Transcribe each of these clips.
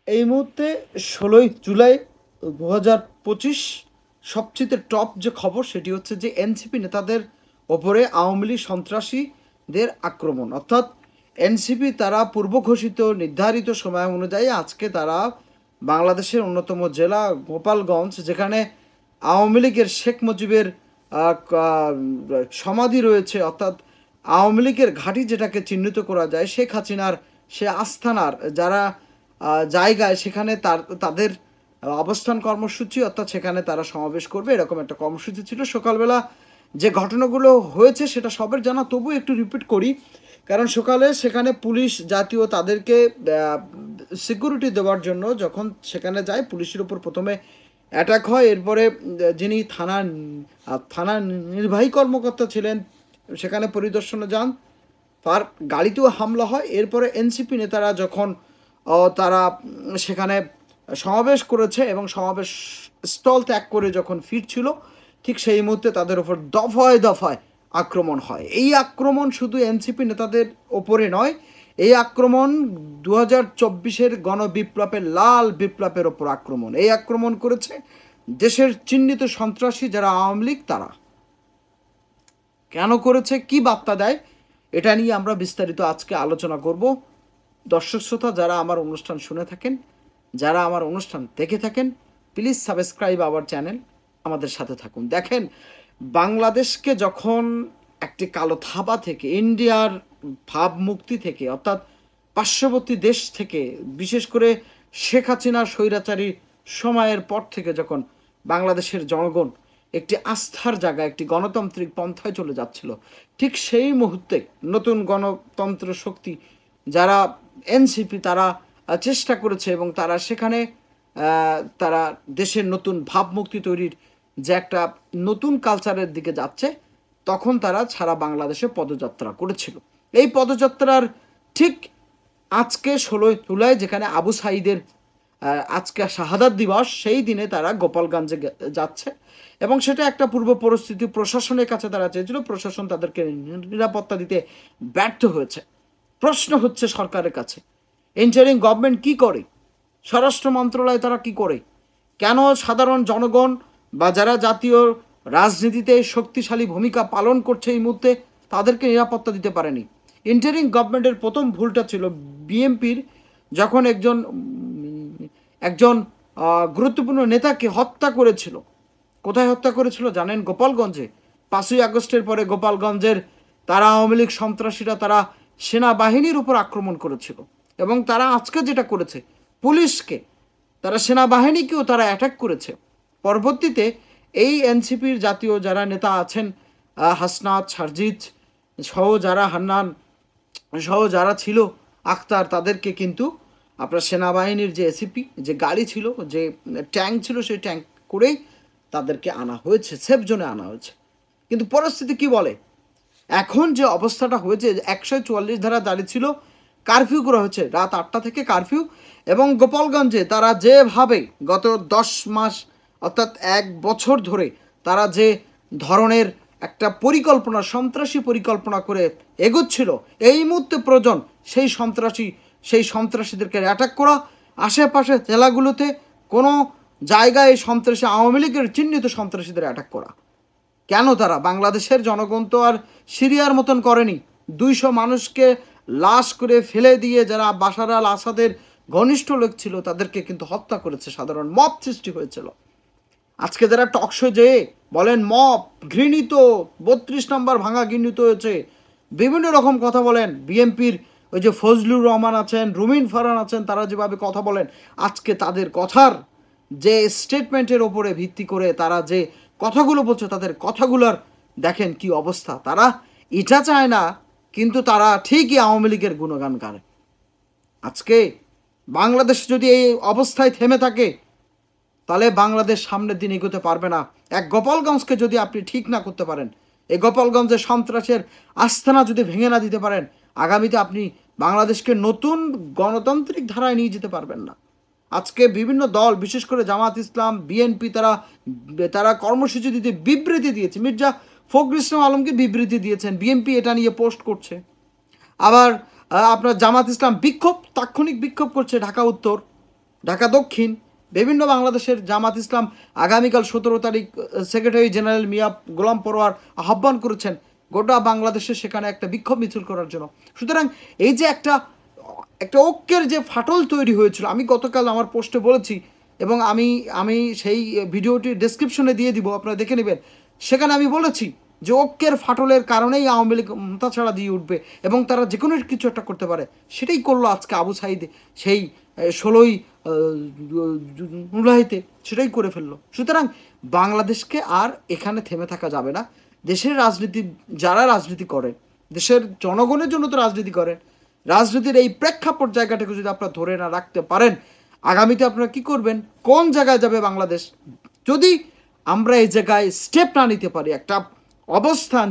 এই মুহূর্তে 16ই জুলাই 2025 সবচেয়ে টপ যে খবর সেটি হচ্ছে যে এনসিপি নেতাদের ওপরে আওয়ামী লীগ সন্ত্রাসীদের আক্রমণ। অর্থাৎ এনসিপি তারা পূর্ব ঘোষিত নির্ধারিত সময় অনুযায়ী আজকে তারা বাংলাদেশের অন্যতম জেলা গোপালগঞ্জ, যেখানে আওয়ামী লীগের শেখ মুজিবের সমাধি রয়েছে, অর্থাৎ আওয়ামী লীগের ঘাঁটি যেটাকে চিহ্নিত করা যায়, শেখ হাসিনার সে আস্থানার যারা জায়গায়, সেখানে তাদের অবস্থান কর্মসূচি, অর্থাৎ সেখানে তারা সমাবেশ করবে, এরকম একটা কর্মসূচি ছিল। সকালবেলা যে ঘটনাগুলো হয়েছে সেটা সবের জানা, তবু একটু রিপিট করি, কারণ সকালে সেখানে পুলিশ জাতীয় তাদেরকে সিকিউরিটি দেওয়ার জন্য যখন সেখানে যায়, পুলিশের উপর প্রথমে অ্যাটাক হয়। এরপরে যিনি থানা নির্বাহী কর্মকর্তা ছিলেন সেখানে পরিদর্শনে যান, তার গাড়িতেও হামলা হয়। এরপরে এনসিপি নেতারা যখন তারা সেখানে সমাবেশ করেছে এবং সমাবেশ স্থল ত্যাগ করে যখন ফিরছিল, ঠিক সেই মুহূর্তে তাদের ওপর দফায় দফায় আক্রমণ হয়। এই আক্রমণ শুধু এনসিপি নেতাদের ওপরে নয়, এই আক্রমণ 2024-এর গণবিপ্লবের লাল বিপ্লবের ওপর আক্রমণ। এই আক্রমণ করেছে দেশের চিহ্নিত সন্ত্রাসী যারা আওয়ামী লীগ। তারা কেন করেছে, কি বার্তা দেয়, এটা নিয়ে আমরা বিস্তারিত আজকে আলোচনা করব। দর্শক শ্রোতা যারা আমার অনুষ্ঠান শুনে থাকেন, যারা আমার অনুষ্ঠান দেখে থাকেন, প্লিজ সাবস্ক্রাইব আওয়ার চ্যানেল, আমাদের সাথে থাকুন। দেখেন, বাংলাদেশকে যখন একটি কালো থাবা থেকে, ইন্ডিয়ার ভাবমুক্তি থেকে, অর্থাৎ পার্শ্ববর্তী দেশ থেকে, বিশেষ করে শেখ হাসিনার স্বৈরাচারী সময়ের পর থেকে যখন বাংলাদেশের জনগণ একটি আস্থার জায়গায়, একটি গণতান্ত্রিক পন্থায় চলে যাচ্ছিল, ঠিক সেই মুহূর্তে নতুন গণতন্ত্র শক্তি যারা এনসিপি, তারা চেষ্টা করেছে এবং তারা সেখানে তারা দেশের নতুন ভাবমুক্তি তৈরির যে একটা নতুন কালচারের দিকে যাচ্ছে, তখন তারা সারা বাংলাদেশে পদযাত্রা করেছিল। এই পদযাত্রার ঠিক আজকে 16ই জুলাই, যেখানে আবু সাঈদের আজকে শাহাদাত দিবস, সেই দিনে তারা গোপালগঞ্জে যাচ্ছে এবং সেটা একটা পূর্ব পরিস্থিতি প্রশাসনের কাছে তারা চেয়েছিল। প্রশাসন তাদেরকে নিরাপত্তা দিতে ব্যর্থ হয়েছে। প্রশ্ন হচ্ছে সরকারের কাছে, ইন্টারিম গভর্নমেন্ট কি করে, স্বরাষ্ট্র মন্ত্রণালয় তারা কি করে, কেন সাধারণ জনগণ বা যারা জাতীয় রাজনীতিতে শক্তিশালী ভূমিকা পালন করছে এই মুহূর্তে তাদেরকে নিরাপত্তা দিতে পারেনি। ইন্টারিম গভর্নমেন্টের প্রথম ভুলটা ছিল বিএনপির, যখন একজন গুরুত্বপূর্ণ নেতাকে হত্যা করেছিল। কোথায় হত্যা করেছিল জানেন? গোপালগঞ্জে। 5ই আগস্টের পরে গোপালগঞ্জের তারা আওয়ামী লীগ সন্ত্রাসীরা তারা সেনাবাহিনীর উপর আক্রমণ করেছিল এবং তারা আজকে যেটা করেছে, পুলিশকে, তারা সেনাবাহিনীকেও তারা অ্যাটাক করেছে। পরবর্তীতে এই এনসিপির জাতীয় যারা নেতা আছেন, হাসনাত, সারজিৎ সহ যারা, হান্নান সহ যারা ছিল, আখতার, তাদেরকে কিন্তু আপনার সেনাবাহিনীর যে এসিপি, যে গাড়ি ছিল, যে ট্যাঙ্ক ছিল, সেই ট্যাঙ্ক করেই তাদেরকে আনা হয়েছে, সেফ জোনে আনা হয়েছে। কিন্তু পরিস্থিতি কি বলে, এখন যে অবস্থাটা হয়েছে, 144 ধারা জারি ছিল, কারফিউ করা হয়েছে, রাত 8টা থেকে কারফিউ। এবং গোপালগঞ্জে তারা যেভাবে গত 10 মাস অর্থাৎ 1 বছর ধরে তারা যে ধরনের একটা পরিকল্পনা, সন্ত্রাসী পরিকল্পনা করে এগোচ্ছিল, এই মুহূর্তে প্রয়োজন সেই সন্ত্রাসীদেরকে অ্যাটাক করা। আশেপাশে জেলাগুলোতে কোনো জায়গায় সন্ত্রাসী, আওয়ামী লীগের চিহ্নিত সন্ত্রাসীদের অ্যাটাক করা। কেন? তারা বাংলাদেশের জনগণ তো আর সিরিয়ার মতন করেনি। 200 মানুষকে লাশ করে ফেলে দিয়ে যারা বাশার আল আসাদের ঘনিষ্ঠ লোক ছিল তাদেরকে কিন্তু হত্যা করেছে, সাধারণ মব সৃষ্টি হয়েছিল। আজকে যারা টকশো যেয়ে বলেন মব ঘৃণিত, 32 নম্বর ভাঙা ঘৃণিত হয়েছে, বিভিন্ন রকম কথা বলেন, বিএনপির ওই যে ফজলুর রহমান আছেন, রুমিন ফারহান আছেন, তারা যেভাবে কথা বলেন, আজকে তাদের কথার যে স্টেটমেন্টের ওপরে ভিত্তি করে তারা যে কথাগুলো বলছে, তাদের কথাগুলোর দেখেন কি অবস্থা। তারা এটা চায় না, কিন্তু তারা ঠিকই আওয়ামী লীগের গুণগান গায়। আজকে বাংলাদেশ যদি এই অবস্থায় থেমে থাকে, তাহলে বাংলাদেশ সামনের দিন এগোতে পারবে না। এক গোপালগঞ্জকে যদি আপনি ঠিক না করতে পারেন, এই গোপালগঞ্জের সন্ত্রাসের আস্থানা যদি ভেঙে না দিতে পারেন, আগামীতে আপনি বাংলাদেশকে নতুন গণতান্ত্রিক ধারায় নিয়ে যেতে পারবেন না। আজকে বিভিন্ন দল, বিশেষ করে জামাত ইসলাম, বিএনপি, তারা কর্মসূচি দিতে বিবৃতি দিয়েছে। মির্জা ফখরুল ইসলাম আলমগীর বিবৃতি দিয়েছেন, বিএনপি এটা নিয়ে পোস্ট করছে। আবার আপনার জামাত ইসলাম তাৎক্ষণিক বিক্ষোভ করছে ঢাকা উত্তর, ঢাকা দক্ষিণ, বিভিন্ন বাংলাদেশের জামাত ইসলাম আগামীকাল 17 তারিখ সেক্রেটারি জেনারেল মিয়া গোলাম পরোয়ার আহ্বান করেছেন গোটা বাংলাদেশে সেখানে একটা বিক্ষোভ মিছিল করার জন্য। সুতরাং এই যে একটা ঐক্যের যে ফাটল তৈরি হয়েছিল, আমি গতকাল আমার পোস্টে বলেছি এবং আমি সেই ভিডিওটি ডেসক্রিপশনে দিয়ে দিব, আপনারা দেখে নেবেন। সেখানে আমি বলেছি যে ঐক্যের ফাটলের কারণেই আওয়ামী লীগ মাথাছাড়া দিয়ে উঠবে এবং তারা যে কোনো কিছু একটা করতে পারে। সেটাই করলো আজকে আবু সাঈদ, সেই 16ই জুলাইতে সেটাই করে ফেললো। সুতরাং বাংলাদেশকে আর এখানে থেমে থাকা যাবে না। দেশের রাজনীতি যারা রাজনীতি করেন, দেশের জনগণের জন্য তো রাজনীতি করেন, রাজনীতির এই প্রেক্ষাপট জায়গাটাকে যদি আপনারা ধরে না রাখতে পারেন, আগামীতে আপনারা কি করবেন, কোন জায়গায় যাবে বাংলাদেশ? যদি আমরা এই জায়গায় স্টেপ না নিতে পারি, একটা অবস্থান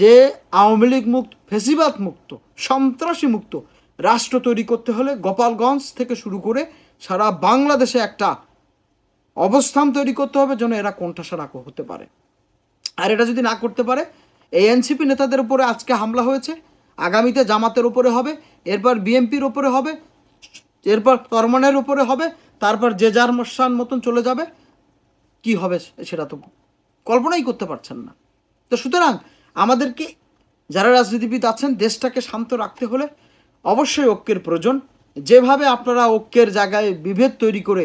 যে আওয়ামী লীগ মুক্ত, ফেসিবাদ মুক্ত, সন্ত্রাসী মুক্ত রাষ্ট্র তৈরি করতে হলে গোপালগঞ্জ থেকে শুরু করে সারা বাংলাদেশে একটা অবস্থান তৈরি করতে হবে যেন এরা কোণঠাসা হতে পারে। আর এটা যদি না করতে পারে, এই এনসিপি নেতাদের উপরে আজকে হামলা হয়েছে, আগামীতে জামাতের উপরে হবে, এরপর বিএনপির উপরে হবে, এরপর তরমনের উপরে হবে, তারপর যে যার মশান মতন চলে যাবে। কি হবে সেটা তো কল্পনাই করতে পারছেন না। তো সুতরাং আমাদেরকে যারা রাজনীতিবিদ আছেন, দেশটাকে শান্ত রাখতে হলে অবশ্যই ঐক্যের প্রয়োজন। যেভাবে আপনারা ঐক্যের জায়গায় বিভেদ তৈরি করে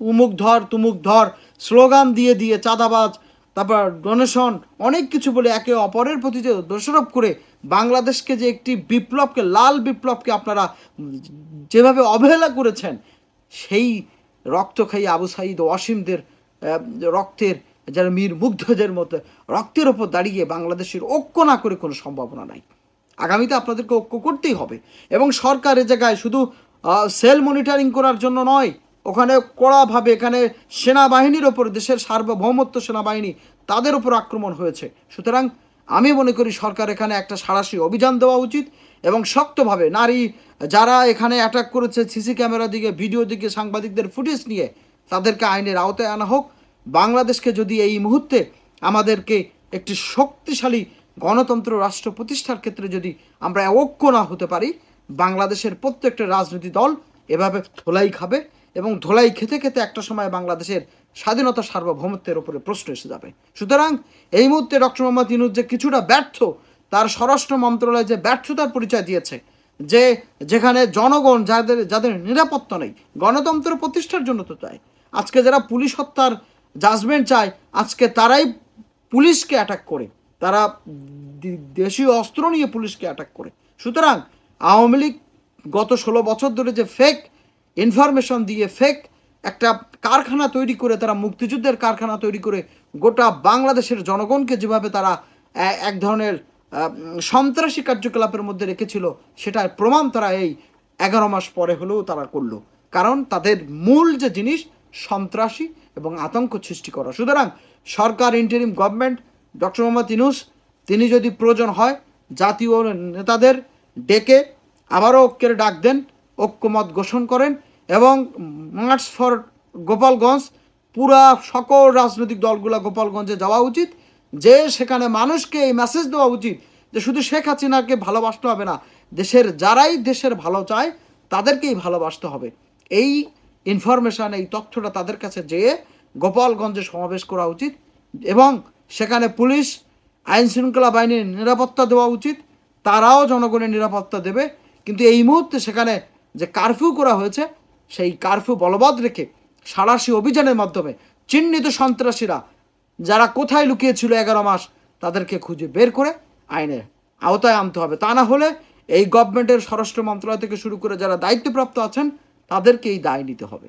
উমুক ধর তুমুক ধর স্লোগান দিয়ে দিয়ে চাঁদাবাজ, তারপর ডোনেশন, অনেক কিছু বলে একে অপরের প্রতি যে দোষারোপ করে বাংলাদেশকে যে একটি বিপ্লবকে, লাল বিপ্লবকে আপনারা যেভাবে অবহেলা করেছেন, সেই রক্তখায়ী আবু সাঈদ ও অসীমদের রক্তের, যারা মীর মুগ্ধদের মতো রক্তের ওপর দাঁড়িয়ে বাংলাদেশের ঐক্য না করে কোনো সম্ভাবনা নাই। আগামীতে আপনাদেরকে ঐক্য করতেই হবে এবং সরকার এ জায়গায় শুধু সেল মনিটরিং করার জন্য নয়, ওখানে কড়াভাবে এখানে সেনাবাহিনীর ওপর, দেশের সার্বভৌমত্ব সেনাবাহিনী, তাদের ওপর আক্রমণ হয়েছে। সুতরাং আমি মনে করি সরকার এখানে একটা সাঁড়াশি অভিযান দেওয়া উচিত এবং শক্তভাবে নারী যারা এখানে অ্যাটাক করেছে, সিসি ক্যামেরা দিকে, ভিডিও দিকে, সাংবাদিকদের ফুটেজ নিয়ে তাদেরকে আইনের আওতায় আনা হোক। বাংলাদেশকে যদি এই মুহূর্তে আমাদেরকে একটি শক্তিশালী গণতন্ত্র রাষ্ট্র প্রতিষ্ঠার ক্ষেত্রে যদি আমরা ঐক্য না হতে পারি, বাংলাদেশের প্রত্যেকটা রাজনৈতিক দল এভাবে ধোলাই খাবে এবং ধোলাই খেতে খেতে একটা সময় বাংলাদেশের স্বাধীনতা সার্বভৌমত্বের উপরে প্রশ্ন এসে যাবে। সুতরাং এই মুহূর্তে ডক্টর মোহাম্মদ ইউনূস যে কিছুটা ব্যর্থ, তার স্বরাষ্ট্র মন্ত্রণালয় যে ব্যর্থতার পরিচয় দিয়েছে, যে যেখানে জনগণ যাদের নিরাপত্তা নেই, গণতন্ত্র প্রতিষ্ঠার জন্য তো চায়, আজকে যারা পুলিশ হত্যার জাজমেন্ট চায়, আজকে তারাই পুলিশকে অ্যাটাক করে, তারা দেশীয় অস্ত্র নিয়ে পুলিশকে অ্যাটাক করে। সুতরাং আওয়ামী লীগ গত 16 বছর ধরে যে ফেক ইনফরমেশন দিয়ে ফেক একটা কারখানা তৈরি করে, তারা মুক্তিযুদ্ধের কারখানা তৈরি করে গোটা বাংলাদেশের জনগণকে যেভাবে তারা এক ধরনের সন্ত্রাসী কার্যকলাপের মধ্যে রেখেছিল, সেটার প্রমাণ তারা এই 11 মাস পরে হলেও তারা করলো। কারণ তাদের মূল যে জিনিস সন্ত্রাসী এবং আতঙ্ক সৃষ্টি করা। সুতরাং সরকার, interim government, doctor Mohammad Yunus, তিনি যদি প্রয়োজন হয় জাতীয় নেতাদের ডেকে আবারও ঐক্যের ডাক দেন, ঐক্যমত ঘোষণ করেন এবং মার্চ ফর গোপালগঞ্জ, পুরা সকল রাজনৈতিক দলগুলো গোপালগঞ্জে যাওয়া উচিত, যে সেখানে মানুষকে এই মেসেজ দেওয়া উচিত যে শুধু শেখ হাসিনাকে ভালোবাসতে হবে না, দেশের যারাই দেশের ভালো চায় তাদেরকেই ভালোবাসতে হবে। এই ইনফরমেশান, এই তথ্যটা তাদের কাছে যেয়ে গোপালগঞ্জে সমাবেশ করা উচিত এবং সেখানে পুলিশ, আইন শৃঙ্খলা বাহিনীর নিরাপত্তা দেওয়া উচিত, তারাও জনগণের নিরাপত্তা দেবে। কিন্তু এই মুহূর্তে সেখানে যে কারফিউ করা হয়েছে, সেই কারফিউ বলবৎ রেখে সাঁড়াশি অভিযানের মাধ্যমে চিহ্নিত সন্ত্রাসীরা যারা কোথায় লুকিয়েছিল 11 মাস, তাদেরকে খুঁজে বের করে আইনের আওতায় আনতে হবে। তা না হলে এই গভর্নমেন্টের স্বরাষ্ট্র মন্ত্রণালয় থেকে শুরু করে যারা দায়িত্বপ্রাপ্ত আছেন, তাদেরকে এই দায় নিতে হবে।